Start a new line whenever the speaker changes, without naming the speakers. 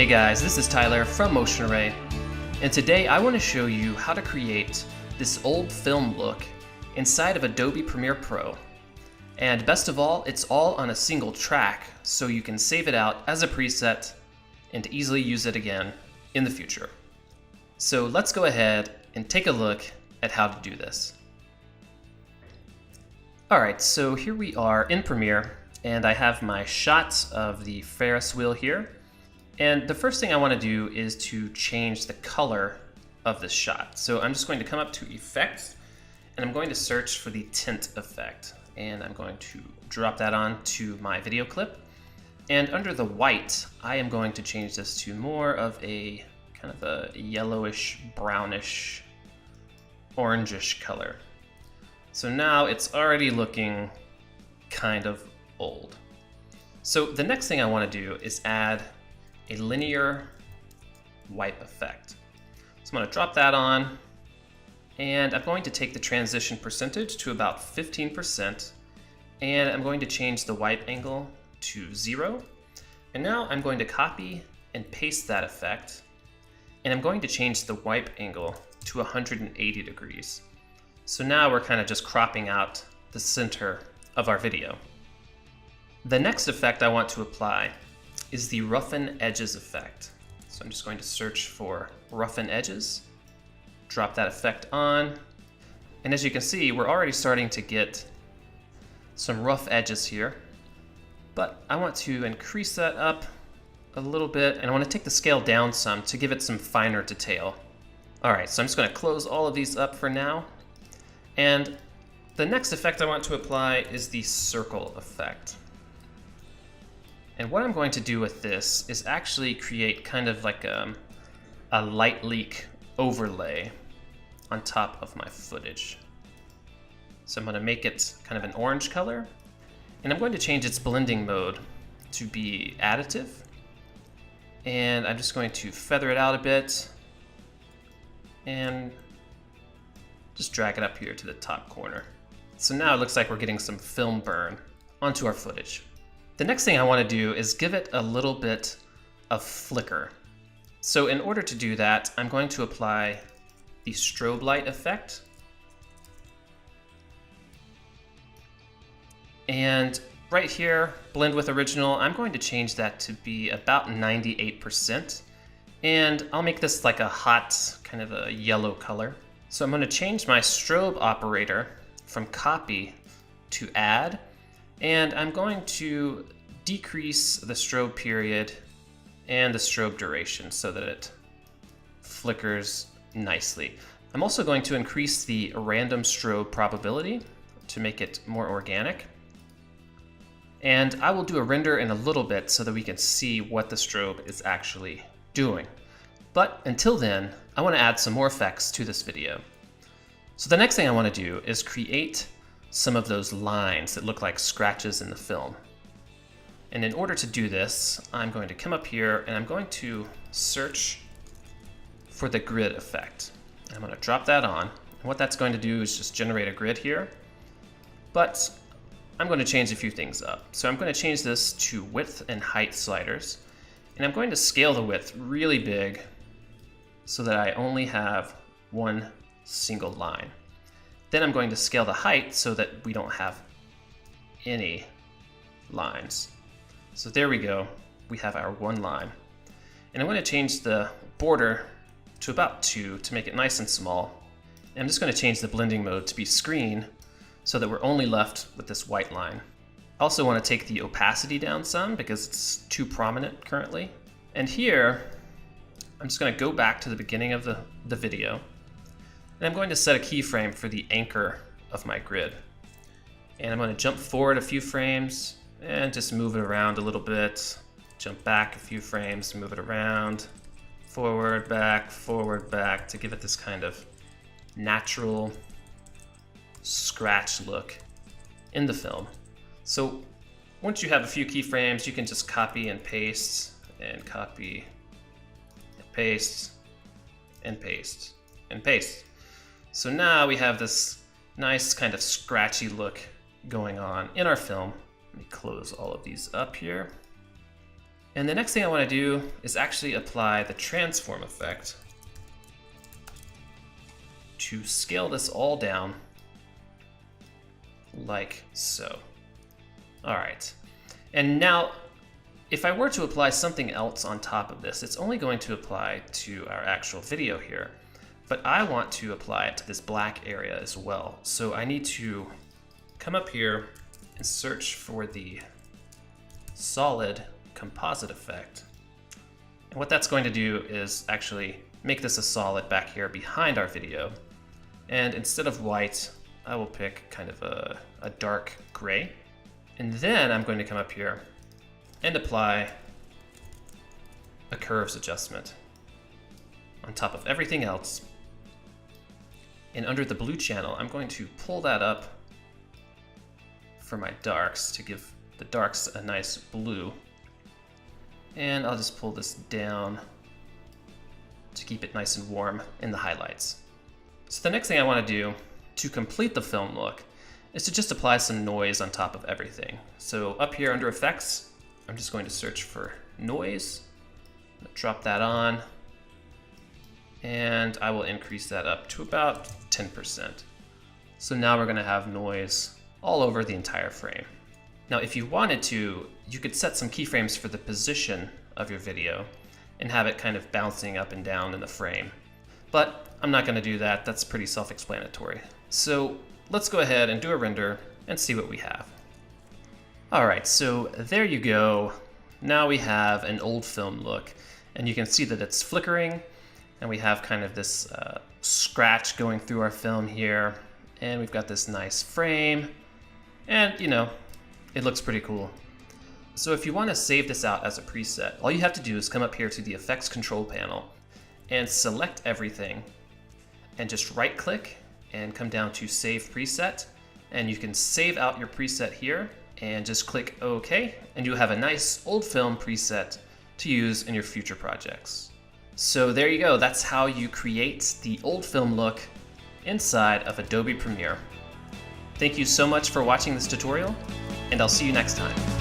Hey guys, this is Tyler from Motion Array, and today I want to show you how to create this old film look inside of Adobe Premiere Pro. And best of all, it's all on a single track, so you can save it out as a preset and easily use it again in the future. So let's go ahead and take a look at how to do this. Alright, so here we are in Premiere, and I have my shots of the Ferris wheel here. And the first thing I want to do is to change the color of this shot. So I'm just going to come up to Effects, and I'm going to search for the Tint effect. And I'm going to drop that on to my video clip. And under the white, I am going to change this to more of a kind of a yellowish, brownish, orangish color. So now it's already looking kind of old. So the next thing I want to do is add a linear wipe effect. So I'm going to drop that on, and I'm going to take the transition percentage to about 15%, and I'm going to change the wipe angle to 0. And now I'm going to copy and paste that effect, and I'm going to change the wipe angle to 180 degrees. So now we're kind of just cropping out the center of our video. The next effect I want to apply is the roughen edges effect. So I'm just going to search for roughen edges, drop that effect on, and as you can see, we're already starting to get some rough edges here, but I want to increase that up a little bit, and I want to take the scale down some to give it some finer detail. Alright, so I'm just going to close all of these up for now, and the next effect I want to apply is the circle effect. And what I'm going to do with this is actually create kind of like a light leak overlay on top of my footage. So I'm going to make it kind of an orange color, and I'm going to change its blending mode to be additive. And I'm just going to feather it out a bit and just drag it up here to the top corner. So now it looks like we're getting some film burn onto our footage. The next thing I want to do is give it a little bit of flicker. So in order to do that, I'm going to apply the strobe light effect. And right here, blend with original, I'm going to change that to be about 98%. And I'll make this like a hot, kind of a yellow color. So I'm going to change my strobe operator from copy to add. And I'm going to decrease the strobe period and the strobe duration so that it flickers nicely. I'm also going to increase the random strobe probability to make it more organic. And I will do a render in a little bit so that we can see what the strobe is actually doing. But until then, I want to add some more effects to this video. So the next thing I want to do is create some of those lines that look like scratches in the film. And in order to do this, I'm going to come up here and I'm going to search for the grid effect. I'm going to drop that on. And what that's going to do is just generate a grid here. But I'm going to change a few things up. So I'm going to change this to width and height sliders. And I'm going to scale the width really big so that I only have one single line. Then I'm going to scale the height so that we don't have any lines. So there we go, we have our one line. And I'm going to change the border to about 2 to make it nice and small. And I'm just going to change the blending mode to be screen so that we're only left with this white line. I also want to take the opacity down some because it's too prominent currently. And here, I'm just going to go back to the beginning of the video. And I'm going to set a keyframe for the anchor of my grid. And I'm going to jump forward a few frames and just move it around a little bit. Jump back a few frames, move it around, forward, back to give it this kind of natural scratch look in the film. So once you have a few keyframes, you can just copy and paste, and copy, and paste, and paste, and paste. So now we have this nice kind of scratchy look going on in our film. Let me close all of these up here. And the next thing I want to do is actually apply the transform effect to scale this all down like so. All right. And now, if I were to apply something else on top of this, it's only going to apply to our actual video here. But I want to apply it to this black area as well. So I need to come up here and search for the solid composite effect. And what that's going to do is actually make this a solid back here behind our video. And instead of white, I will pick kind of a dark gray. And then I'm going to come up here and apply a curves adjustment on top of everything else. And under the blue channel, I'm going to pull that up for my darks to give the darks a nice blue. And I'll just pull this down to keep it nice and warm in the highlights. So the next thing I want to do to complete the film look is to just apply some noise on top of everything. So up here under effects, I'm just going to search for noise, drop that on, and I will increase that up to about 10%. So now we're going to have noise all over the entire frame. Now, if you wanted to, you could set some keyframes for the position of your video and have it kind of bouncing up and down in the frame. But I'm not going to do that. That's pretty self-explanatory. So let's go ahead and do a render and see what we have. All right, so there you go. Now we have an old film look, and you can see that it's flickering, and we have kind of this scratch going through our film here, and we've got this nice frame, and you know, it looks pretty cool. So if you want to save this out as a preset, all you have to do is come up here to the effects control panel and select everything, and just right click and come down to save preset, and you can save out your preset here and just click OK, and you'll have a nice old film preset to use in your future projects. So there you go, that's how you create the old film look inside of Adobe Premiere. Thank you so much for watching this tutorial, and I'll see you next time.